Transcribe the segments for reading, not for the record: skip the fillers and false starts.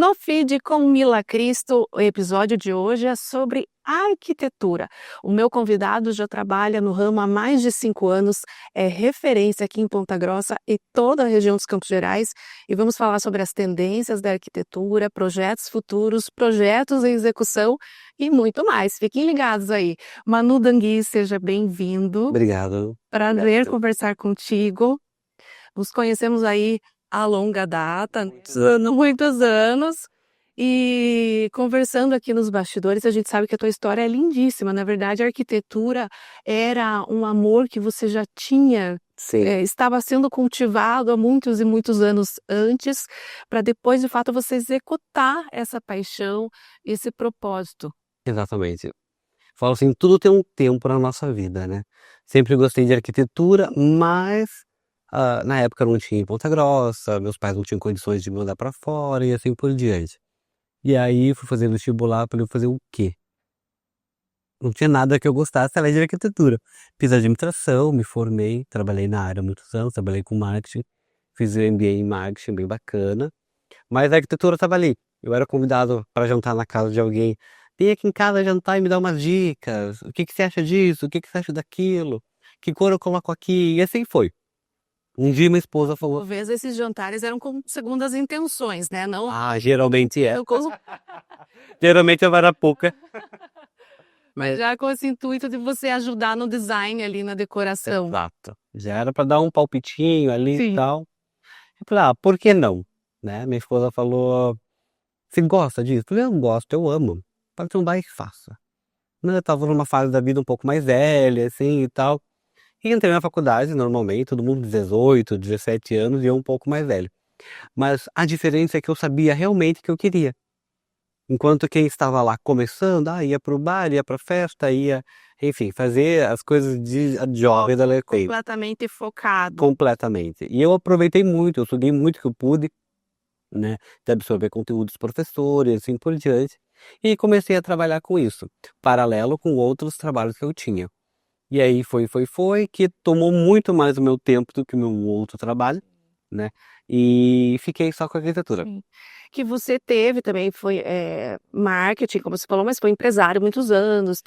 No Feed com Mila Cristo, o episódio de hoje é sobre arquitetura. O meu convidado já trabalha no ramo há mais de 5 anos, é referência aqui em Ponta Grossa e toda a região dos Campos Gerais, e vamos falar sobre as tendências da arquitetura, projetos futuros, projetos em execução e muito mais. Fiquem ligados aí. Manu Dangui, seja bem-vindo. Obrigado. Prazer conversar contigo. Nos conhecemos aí há longa data, muitos anos, e conversando aqui nos bastidores, a gente sabe que a tua história é lindíssima. Na verdade, a arquitetura era um amor que você já tinha, Sim, estava sendo cultivado há muitos e muitos anos antes, para depois, de fato, você executar essa paixão, esse propósito. exatamente. Falo assim, tudo tem um tempo na nossa vida, né? Sempre gostei de arquitetura, mas na época não tinha em Ponta Grossa, meus pais não tinham condições de me mandar pra fora e assim por diante. E aí fui fazer vestibular, falei, fazer o quê? Não tinha nada que eu gostasse além de arquitetura. Fiz administração, me formei, trabalhei na área há muitos anos, trabalhei com marketing, fiz o MBA em marketing, bem bacana. Mas a arquitetura estava ali. Eu era convidado para jantar na casa de alguém. Vem aqui em casa jantar e me dá umas dicas. O que que você acha disso? O que que você acha daquilo? Que cor eu coloco aqui? E assim foi. Um dia minha esposa falou: Talvez esses jantares eram com segundas intenções, né? Não. geralmente é. Eu com- Geralmente eu era pouca. Mas Já com esse intuito de você ajudar no design ali, na decoração. exato. Já era para dar um palpitinho ali e Sim. tal. Eu falei, por que não? Né? Minha esposa falou: você gosta disso? Eu falei, eu gosto, eu amo. Para que não vai e faça. Né, eu tava numa fase da vida um pouco mais velha, assim, e tal. E entrei na faculdade, normalmente, todo mundo 18, 17 anos e eu um pouco mais velho. Mas a diferença é que eu sabia realmente o que eu queria. Enquanto quem estava lá começando, ia pro bar, ia pra festa, ia, enfim, fazer as coisas de jovem da adolescente. Completamente focado. Completamente. E eu aproveitei muito, eu estudei muito que eu pude, né, de absorver conteúdo dos professores, assim por diante. E comecei a trabalhar com isso, paralelo com outros trabalhos que eu tinha. E aí foi, que tomou muito mais o meu tempo do que o meu outro trabalho, né? E fiquei só com a arquitetura. Sim. Que você teve também foi, marketing, como você falou, mas foi empresário muitos anos,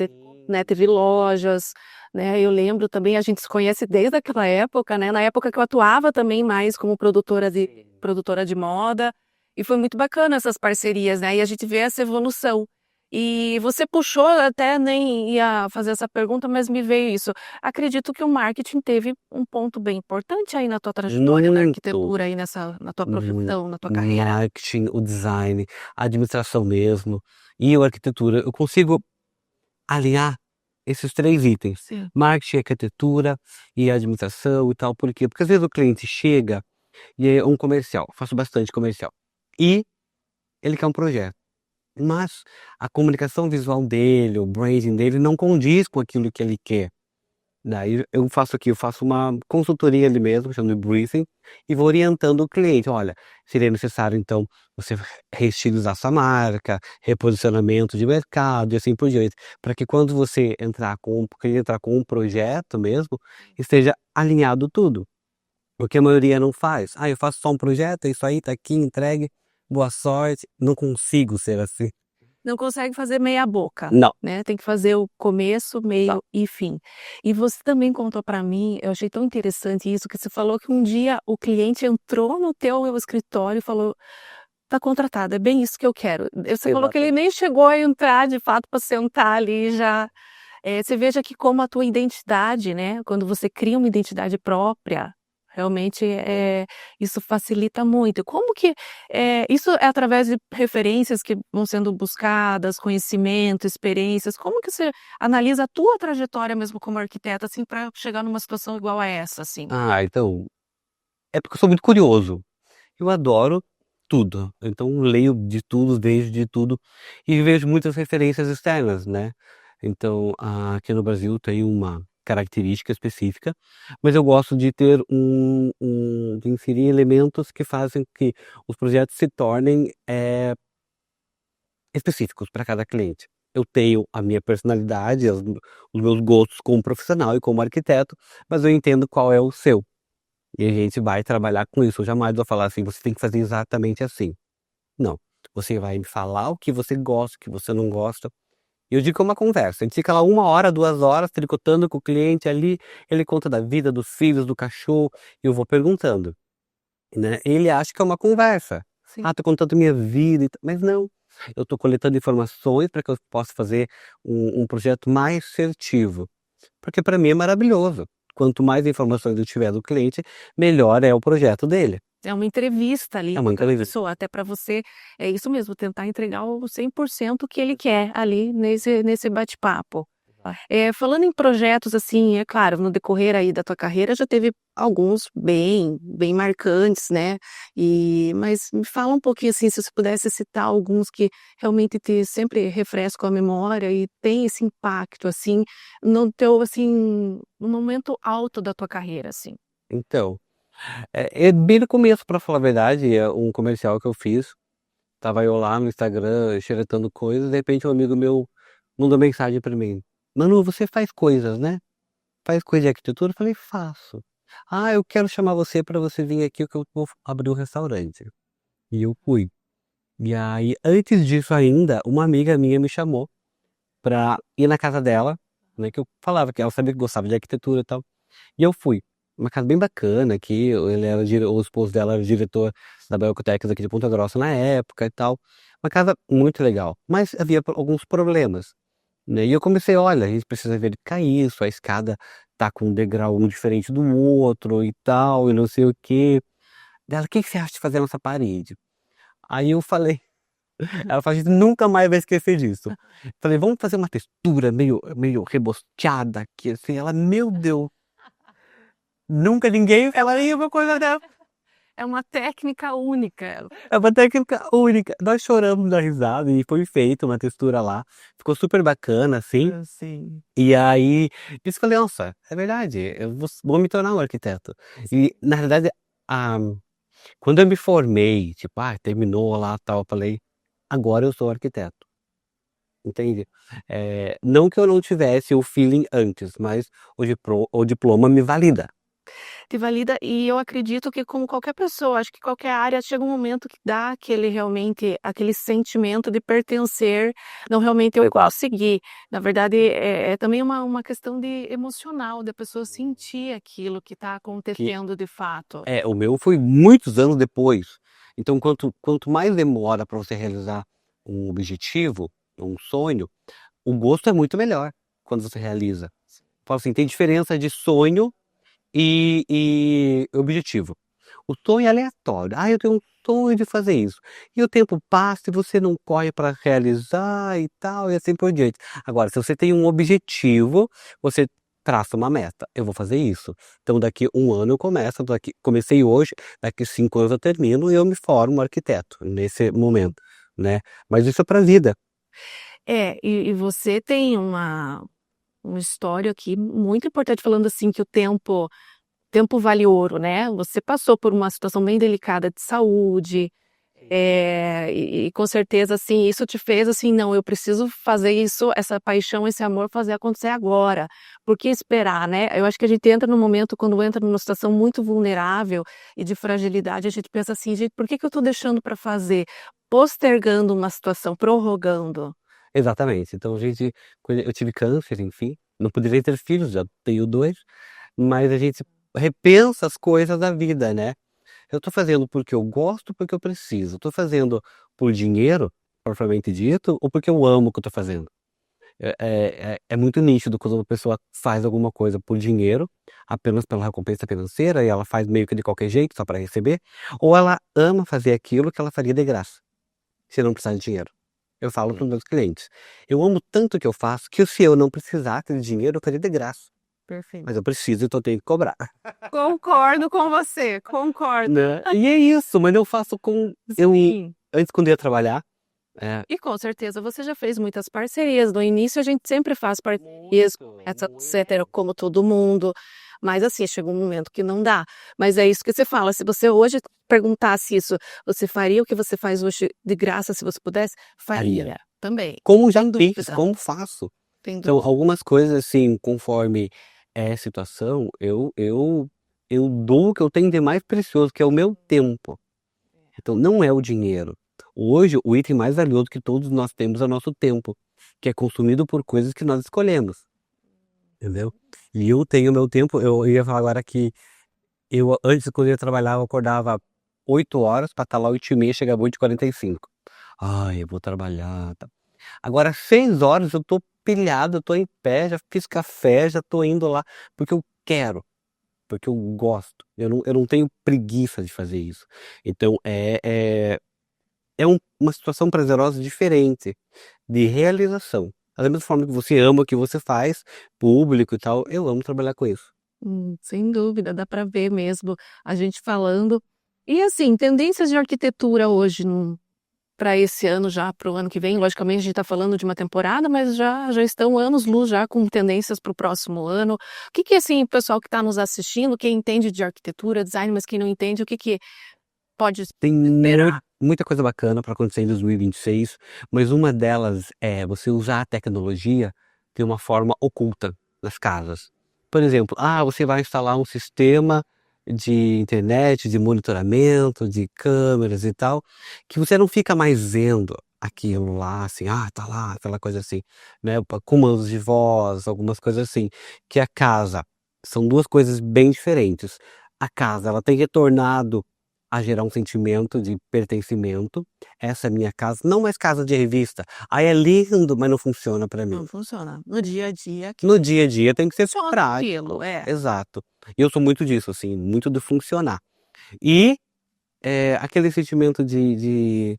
né, teve lojas, né, eu lembro também, a gente se conhece desde aquela época, né, na época que eu atuava também mais como produtora de moda, e foi muito bacana essas parcerias, né, e a gente vê essa evolução. E você puxou, até nem ia fazer essa pergunta, mas me veio isso. Acredito que o marketing teve um ponto bem importante aí na tua trajetória, na Muito, arquitetura aí na tua muito. profissão, na tua carreira. Marketing, o design, a administração mesmo e a arquitetura. Eu consigo alinhar esses 3 itens. Sim. Marketing, arquitetura e administração e tal. Por quê? Porque às vezes o cliente chega e é um comercial, faço bastante comercial, e ele quer um projeto. Mas a comunicação visual dele, o branding dele não condiz com aquilo que ele quer. Daí eu faço uma consultoria ali mesmo, chamo de briefing, e vou orientando o cliente. Olha, seria necessário então você reestilizar sua marca, reposicionamento de mercado e assim por diante, para que quando você entrar com um projeto mesmo, esteja alinhado tudo. Porque a maioria não faz. Eu faço só um projeto, é isso aí, tá aqui, entregue, boa sorte. Não consigo ser assim. Não consegue fazer meia boca, Não. né, tem que fazer o começo, meio e fim. E você também contou para mim, eu achei tão interessante isso, que você falou que um dia o cliente entrou no teu escritório e falou: "Tá contratado, é bem isso que eu quero". Você falou que ele nem chegou a entrar de fato para sentar ali já. Você veja que como a tua identidade, né, quando você cria uma identidade própria, realmente, isso facilita muito. Como que, isso é através de referências que vão sendo buscadas, conhecimento, experiências, como que você analisa a tua trajetória mesmo como arquiteta, assim, para chegar numa situação igual a essa, assim? Então, é porque eu sou muito curioso. Eu adoro tudo. Então leio de tudo, vejo de tudo e vejo muitas referências externas, né. Então, aqui no Brasil tem uma característica específica, mas eu gosto de ter de inserir elementos que fazem que os projetos se tornem, específicos para cada cliente. Eu tenho a minha personalidade, os meus gostos como profissional e como arquiteto, mas eu entendo qual é o seu. E a gente vai trabalhar com isso. Eu jamais vou falar assim: "Você tem que fazer exatamente assim". Não. Você vai me falar o que você gosta, o que você não gosta. E eu digo que é uma conversa. A gente fica lá 1 hora, 2 horas, tricotando com o cliente ali. Ele conta da vida, dos filhos, do cachorro. E eu vou perguntando, né? Ele acha que é uma conversa. Sim. Ah, tô contando minha vida. Mas não. Eu tô coletando informações para que eu possa fazer um projeto mais assertivo. Porque para mim é maravilhoso. Quanto mais informações eu tiver do cliente, melhor é o projeto dele. É uma entrevista ali É uma com a entrevista. pessoa, até para você, é isso mesmo, tentar entregar o 100% que ele quer ali nesse bate-papo. Falando em projetos, assim, é claro, no decorrer aí da tua carreira já teve alguns bem marcantes, né, mas me fala um pouquinho, assim, se você pudesse citar alguns que realmente te sempre refrescam a memória e tem esse impacto, assim, no teu, assim, no momento alto da tua carreira, assim. Então, é bem no começo, pra falar a verdade, é um comercial que eu fiz. Tava eu lá no Instagram xeretando coisas, de repente um amigo meu mandou mensagem pra mim: "Manu, você faz coisas, né? Faz coisa de arquitetura?" Eu falei: "Faço." "Ah, eu quero chamar você pra você vir aqui que eu vou abrir um restaurante." E eu fui. E aí, antes disso ainda, uma amiga minha me chamou pra ir na casa dela, né, que eu falava que ela sabia que gostava de arquitetura e tal. E eu fui. Uma casa bem bacana aqui, ele era o esposo dela era o diretor da Biocotex aqui de Ponta Grossa na época e tal. Uma casa muito legal, mas havia alguns problemas, né. E eu comecei: "Olha, a gente precisa verificar isso, a escada tá com um degrau um diferente do outro e tal, e não sei o quê." Dela: "O que que você acha de fazer nessa parede?" Aí eu falei ela falou: "A gente nunca mais vai esquecer disso." Falei: "Vamos fazer uma textura meio rebosteada aqui, assim." Ela: "Meu Deus, nunca ninguém falaria uma coisa dessa." É uma técnica única. É uma técnica única. Nós choramos da risada e foi feita uma textura lá, ficou super bacana, assim. Sim. E aí, isso eu falei: "Nossa, é verdade, eu vou me tornar um arquiteto." E na realidade, ah, quando eu me formei, tipo, terminou lá, tal, eu falei: "Agora eu sou arquiteto." Entende? Não que eu não tivesse o feeling antes, mas o diploma me valida. Te valida e eu acredito que como qualquer pessoa, acho que qualquer área chega um momento que dá aquele realmente aquele sentimento de pertencer, não realmente eu igual seguir. Na verdade, é também uma questão de emocional, da pessoa sentir aquilo que está Que acontecendo de fato. o meu foi muitos anos depois. Então quanto mais demora para você realizar um objetivo, um sonho, o gosto é muito melhor quando você realiza. Falo assim, tem diferença de sonho e objetivo. O sonho é aleatório. Eu tenho um sonho de fazer isso. E o tempo passa e você não corre para realizar e tal, e assim por diante. Agora, se você tem um objetivo, você traça uma meta. Eu vou fazer isso. Então, daqui 1 ano eu começo, comecei hoje, daqui 5 anos eu termino e eu me formo arquiteto, nesse momento, né. Mas isso é para a vida. E você tem uma história aqui muito importante falando assim que o tempo vale ouro, né. Você passou por uma situação bem delicada de saúde, e com certeza, assim, isso te fez assim: "Não, eu preciso fazer isso, essa paixão, esse amor, fazer acontecer agora, por que esperar?", né. Eu acho que a gente entra num momento, quando entra numa situação muito vulnerável e de fragilidade, a gente pensa assim: "Gente, por que que eu estou deixando para fazer?", postergando uma situação, prorrogando. Exatamente. Então quando eu tive câncer, enfim, não poderia ter filhos, já tenho 2, mas a gente repensa as coisas da vida, né. Eu tô fazendo porque eu gosto, porque eu preciso? Tô fazendo por dinheiro, propriamente dito, ou porque eu amo o que eu tô fazendo? É muito nítido quando uma pessoa faz alguma coisa por dinheiro, apenas pela recompensa financeira, e ela faz meio que de qualquer jeito, só para receber, ou ela ama fazer aquilo que ela faria de graça, se não precisar de dinheiro. Eu falo para os meus clientes: "Eu amo tanto o que eu faço, que se eu não precisasse de dinheiro, eu faria de graça, Perfeito. mas eu preciso, então eu tenho que cobrar." Concordo com você, concordo. Né. E é isso, mas eu faço com eu Sim. antes quando ia trabalhar, E com certeza você já fez muitas parcerias. No início a gente sempre faz parcerias, começa etcétera, como todo mundo, mas assim, chega um momento que não dá. Mas é isso que você fala, se você hoje perguntasse isso, você faria o que você faz hoje de graça se você pudesse? faria. Faria, também, Como já sem fiz, dúvida, como faço. sem Então dúvida. algumas coisas, assim, conforme é a situação, eu dou o que eu tenho de mais precioso, que é o meu tempo. Então não é o dinheiro. Hoje, o item mais valioso que todos nós temos é o nosso tempo, que é consumido por coisas que nós escolhemos, entendeu? E eu tenho meu tempo, eu ia falar agora que eu antes, quando eu ia trabalhar, eu acordava 8 horas para estar lá 8h30, chegava 8h45. Ai, eu vou trabalhar, tá. Agora 6 horas eu tô pilhado, eu tô em pé, já fiz café, já tô indo lá, porque eu quero, porque eu gosto. Eu não tenho preguiça de fazer isso. Então é uma situação prazerosa diferente, de realização. Da mesma forma que você ama o que você faz, público e tal, eu amo trabalhar com isso. Sem dúvida, dá para ver mesmo a gente falando. E assim, tendências de arquitetura hoje para esse ano já, para o ano que vem, logicamente a gente está falando de uma temporada, mas já estão anos-luz já com tendências para o próximo ano. O que assim, o pessoal que está nos assistindo, quem entende de arquitetura, design, mas quem não entende, o que pode Tem esperar? muita coisa bacana para acontecer em 2026, mas uma delas é você usar a tecnologia de uma forma oculta nas casas. Por exemplo, você vai instalar um sistema de internet, de monitoramento, de câmeras e tal, que você não fica mais vendo aquilo lá, assim, tá lá, aquela coisa assim, né, comandos de voz, algumas coisas assim, que a casa são duas coisas bem diferentes. A casa, ela tem retornado a gerar um sentimento de pertencimento. Essa é minha casa, não mais casa de revista. É lindo, mas não funciona para mim. Não funciona. No dia a dia No dia a dia tem que ser só aquilo, prático. Exato. E eu sou muito disso, assim, muito de funcionar. E aquele sentimento de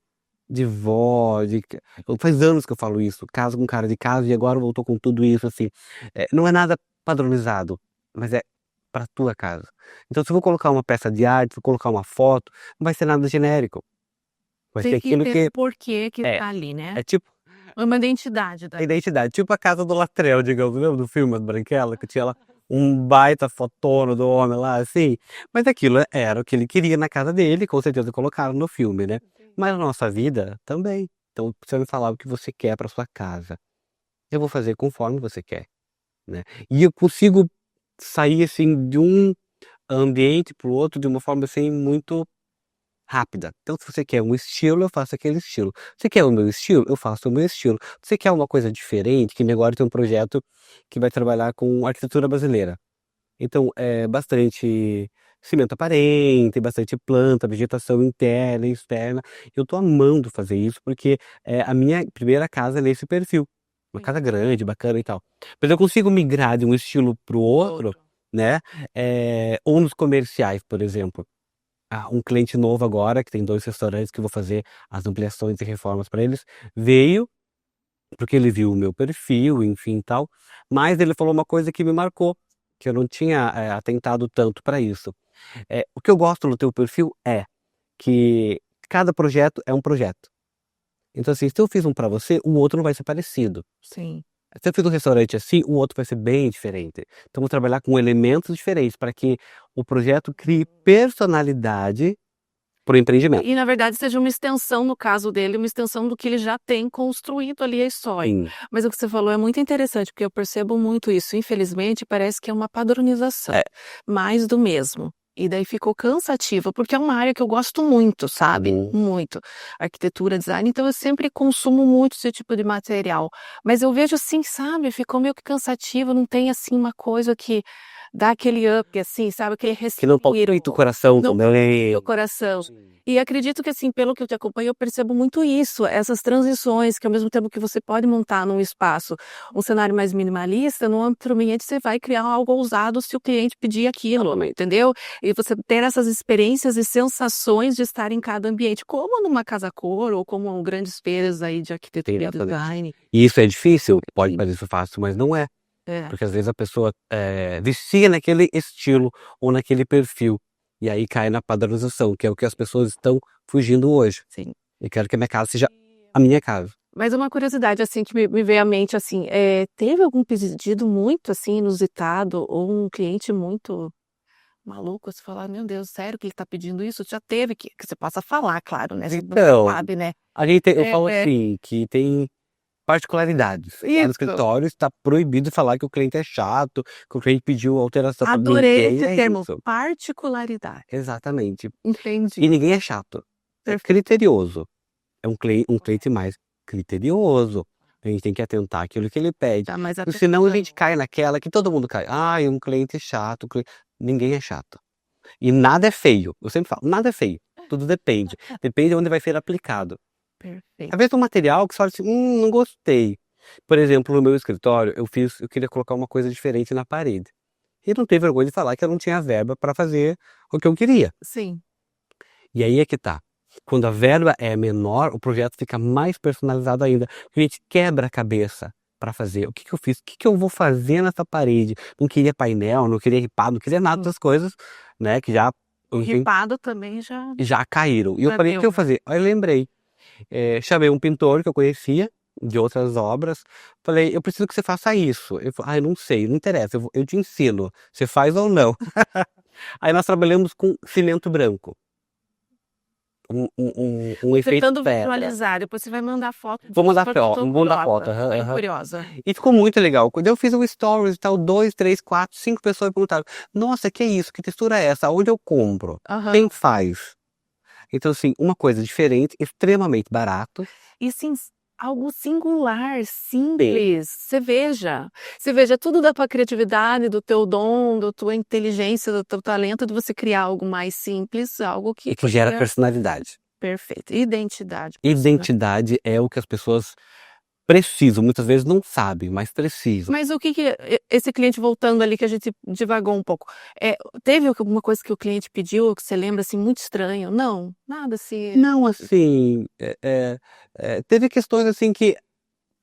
vó, faz anos que eu falo isso, casa com cara de casa e agora voltou com tudo isso, assim. Não é nada padronizado, mas é para tua casa. Então, se eu vou colocar uma peça de arte, se eu colocar uma foto, não vai ser nada genérico. Vai ser tem que aquilo ter que o porquê que é, tá ali, né. é tipo Uma identidade a da identidade, tipo a casa do Latrell, digamos, lembra do filme do Branquela, que tinha lá um baita fotona do homem lá, assim? Mas aquilo era o que ele queria na casa dele, com certeza colocaram no filme, né? Mas na nossa vida também. Então, você me falar o que você quer para sua casa, eu vou fazer conforme você quer, né? E eu consigo sair assim de um ambiente para o outro de uma forma assim muito rápida. Então, se você quer um estilo, eu faço aquele estilo. Você quer o meu estilo? Eu faço o meu estilo. Você quer uma coisa diferente? Que nem agora tem um projeto que vai trabalhar com arquitetura brasileira. Então, é bastante cimento aparente, bastante planta, vegetação interna e externa. Eu tô amando fazer isso porque a minha primeira casa é nesse perfil. Uma casa grande, bacana e tal. Mas eu consigo migrar de um estilo para o outro, né? Ou nos comerciais, por exemplo. Um cliente novo agora, que tem 2 restaurantes que eu vou fazer as ampliações e reformas para eles, veio porque ele viu o meu perfil, enfim e tal, mas ele falou uma coisa que me marcou, que eu não tinha, atentado tanto para isso. O que eu gosto no teu perfil é que cada projeto é um projeto. Então, assim, se eu fiz um para você, o outro não vai ser parecido. sim. Se eu fiz um restaurante assim, o outro vai ser bem diferente. Então, vou trabalhar com elementos diferentes para que o projeto crie personalidade para o empreendimento. E na verdade seja uma extensão, no caso dele, uma extensão do que ele já tem construído ali a história. Sim. Mas o que você falou é muito interessante, porque eu percebo muito isso. Infelizmente, parece que é uma padronização, mais do mesmo. E daí ficou cansativa, porque é uma área que eu gosto muito, sabe? Muito. Arquitetura, design, então eu sempre consumo muito esse tipo de material. Mas eu vejo assim, sabe? Ficou meio que cansativo, não tem assim uma coisa que dá aquele up, assim, sabe? Aquele Que não respiro. palpita o coração Não também. do coração. E acredito que, assim, pelo que eu te acompanho, eu percebo muito isso, essas transições, que ao mesmo tempo que você pode montar num espaço um cenário mais minimalista, no outro ambiente você vai criar algo ousado se o cliente pedir aquilo, entendeu? E você ter essas experiências e sensações de estar em cada ambiente, como numa casa cor ou como grandes feiras aí de arquitetura e design. E isso é difícil? Pode parecer fácil, mas não é. É. Porque às vezes a pessoa vicia naquele estilo ou naquele perfil. E aí cai na padronização, que é o que as pessoas estão fugindo hoje. Sim. Eu quero que a minha casa seja a minha casa. Mas uma curiosidade, assim, que me veio à mente, assim, teve algum pedido muito, assim, inusitado ou um cliente muito maluco, você falar: "Meu Deus, sério que ele tá pedindo isso?" Já teve que você possa falar, claro, né, você nunca Então, sabe, né. eu falo assim, que tem particularidades. Lá no Isso. escritório está proibido falar que o cliente é chato, que o cliente pediu alteração para Adorei ninguém esse termo, isso. particularidade. Exatamente. Entendi. E ninguém é chato. É Perfeito. criterioso. um cliente mais criterioso. A gente tem que atentar àquilo que ele pede. Tá mais Porque senão a gente atenção. cai naquela que todo mundo cai. Ai, um cliente chato. Ninguém é chato. E nada é feio. Eu sempre falo, nada é feio. Tudo depende. Depende de onde vai ser aplicado. Perfeito. Às vezes um material que você fala assim, não gostei. Por exemplo, no meu escritório, eu queria colocar uma coisa diferente na parede. E não teve vergonha de falar que eu não tinha verba para fazer o que eu queria. Sim. E aí é que tá. Quando a verba é menor, o projeto fica mais personalizado ainda. A gente quebra a cabeça para fazer. O que que eu fiz? O que que eu vou fazer nessa parede? Não queria painel, não queria ripado, não queria nada das coisas, né, que já, O enfim, ripado também já já caíram. E eu já falei, o que deu, eu vou né. fazer? Aí eu lembrei, chamei um pintor que eu conhecia, de outras obras, falei, eu preciso que você faça isso. Ele falou, eu não sei, não interessa, eu te ensino, você faz ou não. Aí nós trabalhamos com cimento branco. Um efeito Tentando pedra. visualizar, depois você vai mandar foto Vou disso, mandar porque eu tô vou mandar foto, curiosa, aham, bem aham. curiosa. E ficou muito legal. Quando eu fiz um stories e tal, 2, 3, 4, 5 pessoas perguntaram: "Nossa, que é isso? Que textura é essa? Onde eu compro? Aham. Quem faz?". Então, assim, uma coisa diferente, extremamente barato. E sim, algo singular, simples. Você veja, tudo da tua criatividade, do teu dom, da tua inteligência, do teu talento de você criar algo mais simples, algo que E que gera é personalidade. perfeito. Identidade, Identidade é o que as pessoas precisam, muitas vezes não sabem, mas precisam. Mas o que que esse cliente, voltando ali que a gente divagou um pouco, teve alguma coisa que o cliente pediu que você lembra, assim, muito estranho? Não? Nada assim. Não, assim, teve questões, assim, que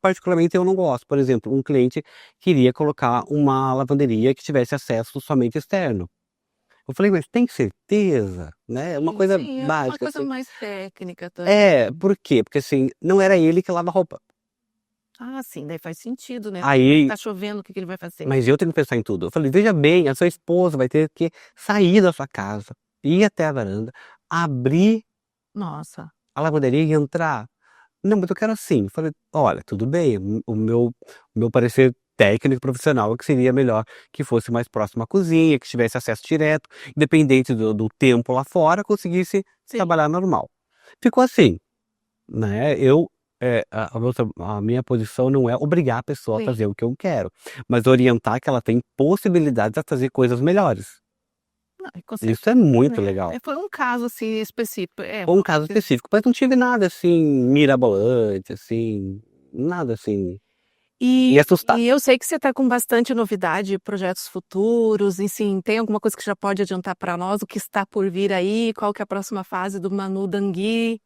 particularmente eu não gosto. Por exemplo, um cliente queria colocar uma lavanderia que tivesse acesso somente externo. Eu falei: "Mas tem certeza?", né, uma coisa Sim, é uma básica, coisa assim. mais técnica É, também. por quê? Porque, assim, não era ele que lava roupa. Ah, sim, daí faz sentido, né. Aí Tá chovendo, o que que ele vai fazer? mas eu tenho que pensar em tudo. Eu falei: "Veja bem, a sua esposa vai ter que sair da sua casa, ir até a varanda, abrir Nossa. a lavanderia e entrar". "Não, mas eu quero assim". Eu falei: "Olha, tudo bem, o meu parecer técnico profissional é que seria melhor que fosse mais próximo à cozinha, que tivesse acesso direto, independente do tempo lá fora, conseguisse Sim, trabalhar normal". Ficou assim, né, eu, a minha posição não é obrigar a pessoa a sim. fazer o que eu quero, mas orientar que ela tem possibilidades a fazer coisas melhores. Não, e com Isso é certeza, muito né. legal. Foi um caso, assim, específico. Foi um caso específico, mas não tive nada assim mirabolante, assim, nada assim, me assustar. E eu sei que você está com bastante novidade, projetos futuros, enfim, tem alguma coisa que já pode adiantar para nós, o que está por vir aí? Qual que é a próxima fase do Manu Dangui?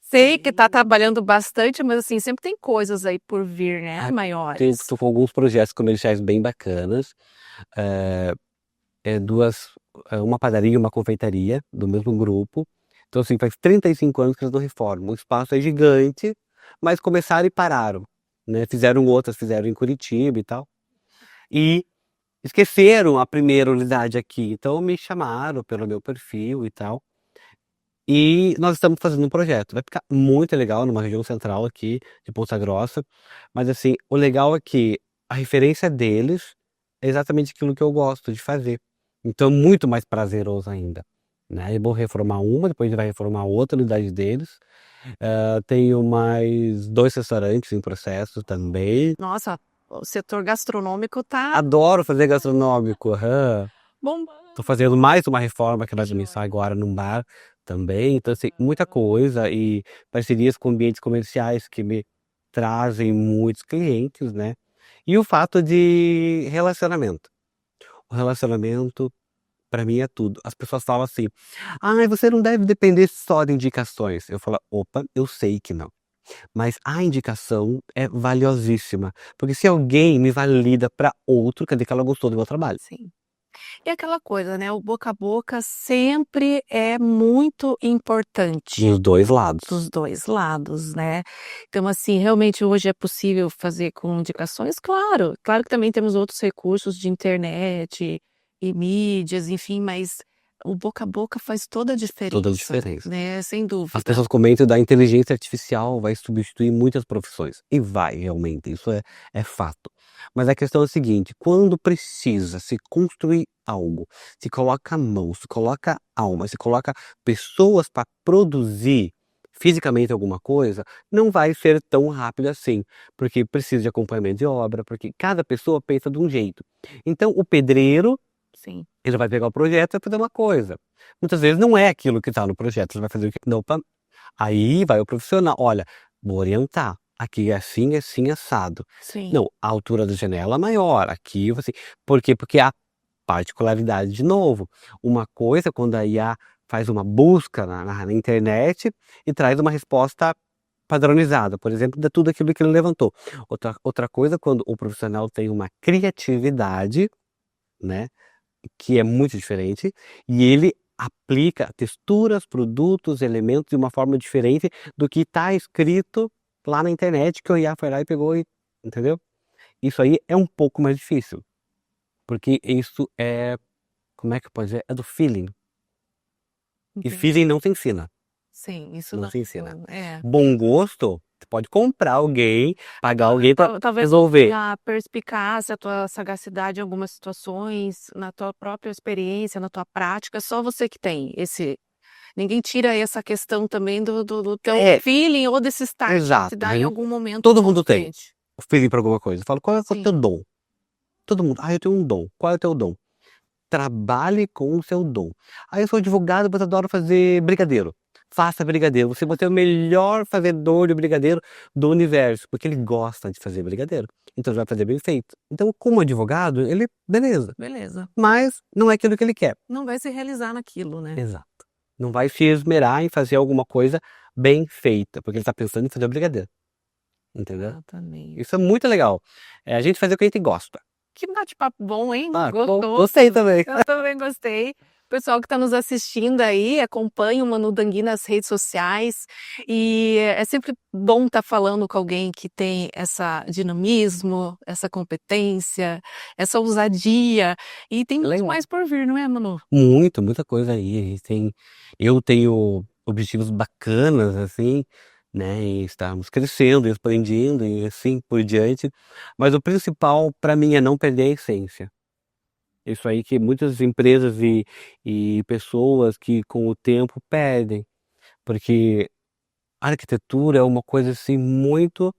Sei que está trabalhando bastante, mas, assim, sempre tem coisas aí por vir, né, Ah, maiores. tô com alguns projetos comerciais bem bacanas, eh 2, uma padaria e uma confeitaria do mesmo grupo. Então, assim, faz 35 anos que eles não reformam. O espaço é gigante, mas começaram e pararam, né. Fizeram outras, fizeram em Curitiba e tal, e esqueceram a primeira unidade aqui, então me chamaram pelo meu perfil e tal. E nós estamos fazendo um projeto, vai ficar muito legal numa região central aqui de Ponta Grossa, mas assim, o legal é que a referência deles é exatamente aquilo que eu gosto de fazer, então muito mais prazeroso ainda, né. Eu vou reformar uma, depois a gente vai reformar outra unidade deles, tenho mais 2 restaurantes em processo também. Nossa, o setor gastronômico tá Adoro fazer gastronômico, aham. Tô bombando. fazendo mais uma reforma que Que vai começar joia. agora num bar também, então assim, muita coisa e parcerias com ambientes comerciais que me trazem muitos clientes, né. E o fato de relacionamento. O relacionamento pra mim é tudo. As pessoas falam assim: "Ai, você não deve depender só de indicações". Eu falo: "Opa, eu sei que não, mas a indicação é valiosíssima, porque se alguém me valida pra outro, quer dizer que ela gostou do meu trabalho". Sim. E aquela coisa, né, o boca a boca sempre é muito importante. Dos 2 lados. Dos 2 lados, né. Então, assim, realmente hoje é possível fazer com indicações? Claro, claro que também temos outros recursos de internet e mídias, enfim, mas o boca a boca faz toda a Toda a diferença, diferença. né, sem As dúvida. pessoas comentam da inteligência artificial vai substituir muitas profissões, e vai realmente, isso é fato. Mas a questão é a seguinte, quando precisa se construir algo, se coloca a mão, se coloca alma, se coloca pessoas para produzir, fisicamente alguma coisa, não vai ser tão rápido assim, porque precisa de acompanhamento de obra, porque cada pessoa pensa de um jeito. Então, o pedreiro, Sim. ele vai pegar o projeto e vai fazer uma coisa. Muitas vezes não é aquilo que está no projeto, ele vai fazer o que não. Aí vai o profissional, olha, vou orientar. Aqui é assim, assado. Sim. Não, a altura da janela é maior. Aqui você. Por quê? Porque há particularidade de novo. Uma coisa quando a IA faz uma busca na internet e traz uma resposta padronizada, por exemplo, de tudo aquilo que ele levantou. Outra coisa quando o profissional tem uma criatividade, né, que é muito diferente, e ele aplica texturas, produtos, elementos de uma forma diferente do que está escrito lá na internet, que o IA foi lá e pegou, entendeu? Isso aí é um pouco mais difícil, porque isso é, como é que eu posso dizer? É do feeling. E Entendi. feeling não se ensina. Sim, isso Não não se ensina. é. Bom gosto, você pode comprar alguém, pagar alguém para Talvez resolver. a perspicácia, a tua sagacidade em algumas situações, na tua própria experiência, na tua prática, só você que tem esse. Ninguém tira essa questão também do teu feeling ou desse start que Exato. se dá em algum momento Todo com o mundo tem cliente. o feeling para alguma coisa. Eu falo, qual é o Sim. teu dom? Todo mundo, eu tenho um dom. Qual é o teu dom? Trabalhe com o seu dom. Eu sou advogado, mas adoro fazer brigadeiro. Faça brigadeiro. Você vai ser o melhor fazedor de brigadeiro do universo, porque ele gosta de fazer brigadeiro. Então ele vai fazer bem feito. Então, como advogado, ele, beleza. Beleza. Mas não é aquilo que ele quer. Não vai se realizar naquilo, né? Exato. Não vai se esmerar em fazer alguma coisa bem feita, porque ele está pensando em fazer o brigadeiro. Entendeu? Exatamente. Isso é muito legal. É a gente fazer o que a gente gosta. Que bate-papo bom, hein? Bom, gostei também. Eu também gostei. O pessoal que está nos assistindo aí, acompanha o Manu Dangui nas redes sociais. E é sempre bom estar falando com alguém que tem essa dinamismo, essa competência, essa ousadia. E tem muito Legal. mais por vir, não é, Manu? Muita coisa aí. Eu tenho objetivos bacanas, assim, né? E estamos crescendo, expandindo e assim por diante. Mas o principal para mim é não perder a essência. Isso aí que muitas empresas e pessoas que com o tempo perdem. Porque a arquitetura é uma coisa assim muito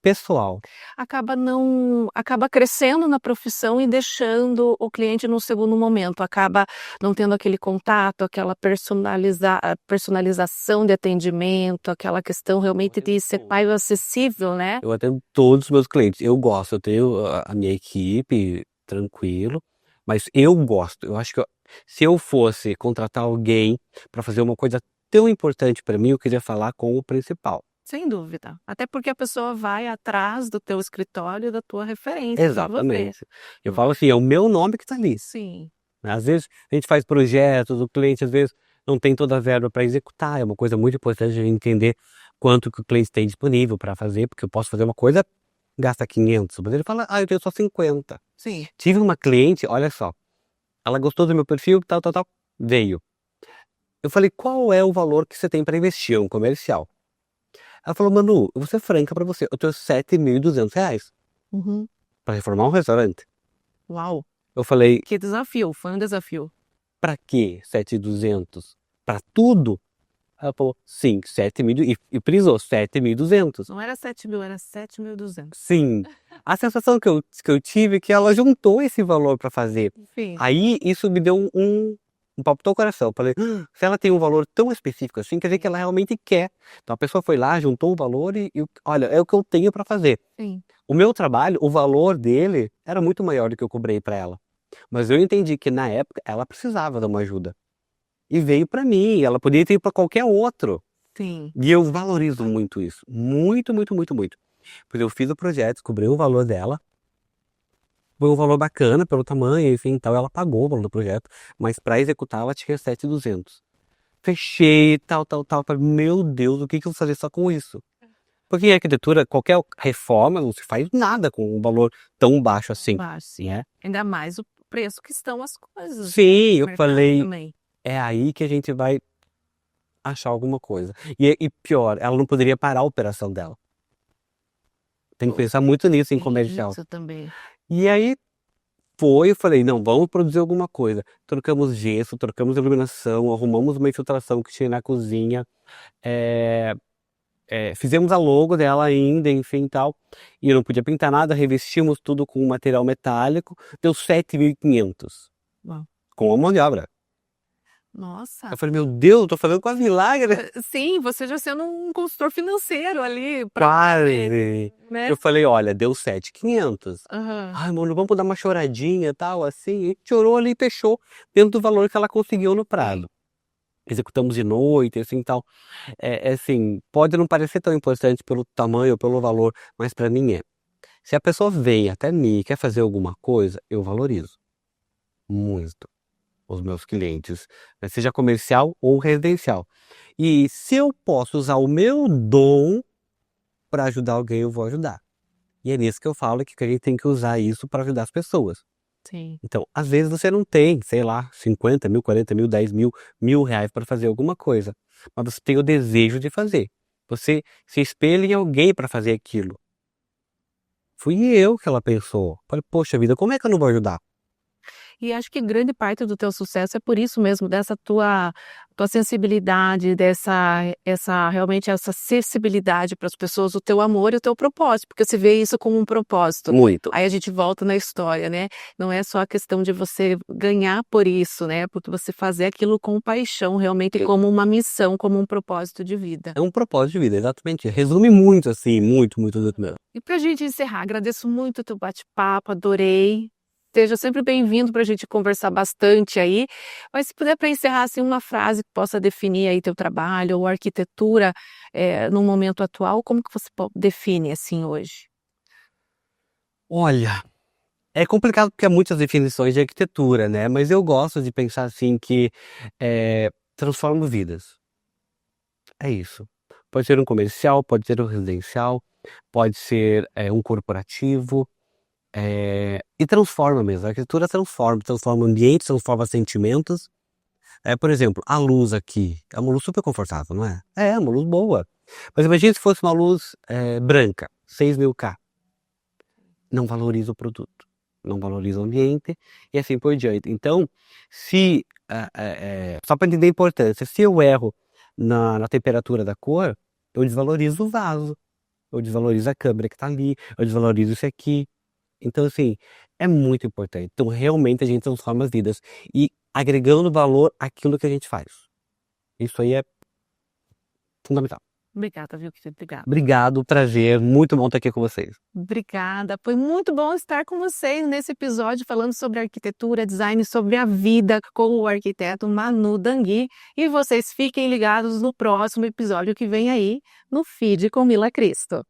pessoal. Acaba crescendo na profissão e deixando o cliente num segundo momento, acaba não tendo aquele contato, aquela personalização de atendimento, aquela questão realmente de ser mais acessível, né? Eu atendo todos os meus clientes. Eu gosto, eu tenho a minha equipe, tranquilo, mas eu gosto. Eu acho que se eu fosse contratar alguém para fazer uma coisa tão importante para mim, eu queria falar com o principal. Sem dúvida. Até porque a pessoa vai atrás do teu escritório e da tua referência, não você. Exatamente. Eu falo assim, é o meu nome que está ali. Sim. Às vezes a gente faz projetos, o cliente às vezes não tem toda a verba para executar. É uma coisa muito importante a gente entender quanto que o cliente tem disponível para fazer, porque eu posso fazer uma coisa, gasta 500, mas ele fala, eu tenho só 50. Sim. Tive uma cliente, olha só, ela gostou do meu perfil, tal, veio. Eu falei, qual é o valor que você tem para investir? Um comercial. Ela falou, Manu, eu vou ser franca para você, eu tenho R$7.200 Uhum. para reformar um restaurante. Uau. Eu falei, Que desafio, foi um desafio. para quê 7.200? Para tudo? Ela falou, sim, 7.000, e prisou, 7.200. Não era 7.000, era 7.200. Sim. A sensação que eu tive é que ela juntou esse valor para fazer. Sim. Aí isso me deu um palpitou o coração. Eu falei, se ela tem um valor tão específico assim, quer dizer que ela realmente quer. Então a pessoa foi lá, juntou o valor e olha, é o que eu tenho para fazer. Sim. O meu trabalho, o valor dele era muito maior do que eu cobrei para ela. Mas eu entendi que na época ela precisava de uma ajuda. E veio para mim, ela podia ter ido para qualquer outro. Sim. E eu valorizo muito isso. Muito. Porque eu fiz o projeto, descobri o valor dela. Foi um valor bacana pelo tamanho, enfim, tal. Ela pagou o valor do projeto, mas para executar ela tinha 7.200. Fechei, tal. Falei, meu Deus, o que eu vou fazer só com isso? Porque em arquitetura, qualquer reforma não se faz nada com um valor tão baixo assim. Baixo. Né? Ainda mais o preço que estão as coisas. Sim, eu Mercado falei, também. é aí que a gente vai achar alguma coisa. E pior, ela não poderia parar a operação dela. Tem que pensar muito nisso em comercial. Isso também. E aí eu falei, não, vamos produzir alguma coisa. Trocamos gesso, trocamos iluminação, arrumamos uma infiltração que tinha na cozinha, fizemos a logo dela ainda, enfim, tal. E eu não podia pintar nada, revestimos tudo com material metálico, deu 7.500 Uau. com a mão de obra. Nossa. Eu falei, meu Deus, eu tô fazendo quase milagre. Sim, você já sendo um consultor financeiro ali. Quase. Né? Eu falei, olha, deu 7.500. Aham. Ai, mano, vamos dar uma choradinha e tal, assim. E chorou ali e fechou dentro do valor que ela conseguiu no prazo. Executamos de noite, assim, tal. Assim, pode não parecer tão importante pelo tamanho ou pelo valor, mas para mim é. Se a pessoa vem até mim e quer fazer alguma coisa, eu valorizo muito os meus clientes, né, seja comercial ou residencial. E se eu posso usar o meu dom para ajudar alguém, eu vou ajudar. E é nisso que eu falo que a gente tem que usar isso para ajudar as pessoas. Sim. Então, às vezes você não tem, sei lá, 50 mil, 40 mil, 10 mil, R$ 1.000 para fazer alguma coisa, mas você tem o desejo de fazer. Você se espelha em alguém para fazer aquilo. Fui eu que ela pensou. Falei, poxa vida, como é que eu não vou ajudar? E acho que grande parte do teu sucesso é por isso mesmo, dessa tua sensibilidade, realmente essa acessibilidade para as pessoas, o teu amor e o teu propósito, porque você vê isso como um propósito. Muito. Aí a gente volta na história, né? Não é só a questão de você ganhar por isso, né? Porque você fazer aquilo com paixão, realmente como uma missão, como um propósito de vida. É um propósito de vida, exatamente. Resume muito, assim, muito mesmo. E para a gente encerrar, agradeço muito o teu bate-papo, adorei. Seja sempre bem-vindo para a gente conversar bastante aí. Mas se puder para encerrar assim uma frase que possa definir aí teu trabalho ou arquitetura no momento atual, como que você define assim hoje? Olha, é complicado porque há muitas definições de arquitetura, né? Mas eu gosto de pensar assim que transforma vidas. É isso. Pode ser um comercial, pode ser um residencial, pode ser um corporativo, e transforma mesmo. A arquitetura transforma ambientes, transforma sentimentos. Por exemplo, a luz aqui é uma luz super confortável, não é? É uma luz boa. Mas imagine se fosse uma luz branca, 6.000 K. Não valoriza o produto, não valoriza o ambiente e assim por diante. Então, se só para entender a importância, se eu erro na temperatura da cor, eu desvalorizo o vaso, eu desvalorizo a câmera que está ali, eu desvalorizo isso aqui. Então, assim, é muito importante. Então, realmente a gente transforma as vidas e agregando valor àquilo que a gente faz. Isso aí é fundamental. Obrigada, viu, querido? Obrigada. Obrigado, prazer, muito bom estar aqui com vocês. Obrigada, foi muito bom estar com vocês nesse episódio falando sobre arquitetura, design, sobre a vida com o arquiteto Manu Dangui. E vocês fiquem ligados no próximo episódio que vem aí no Feed com Mila Cristo.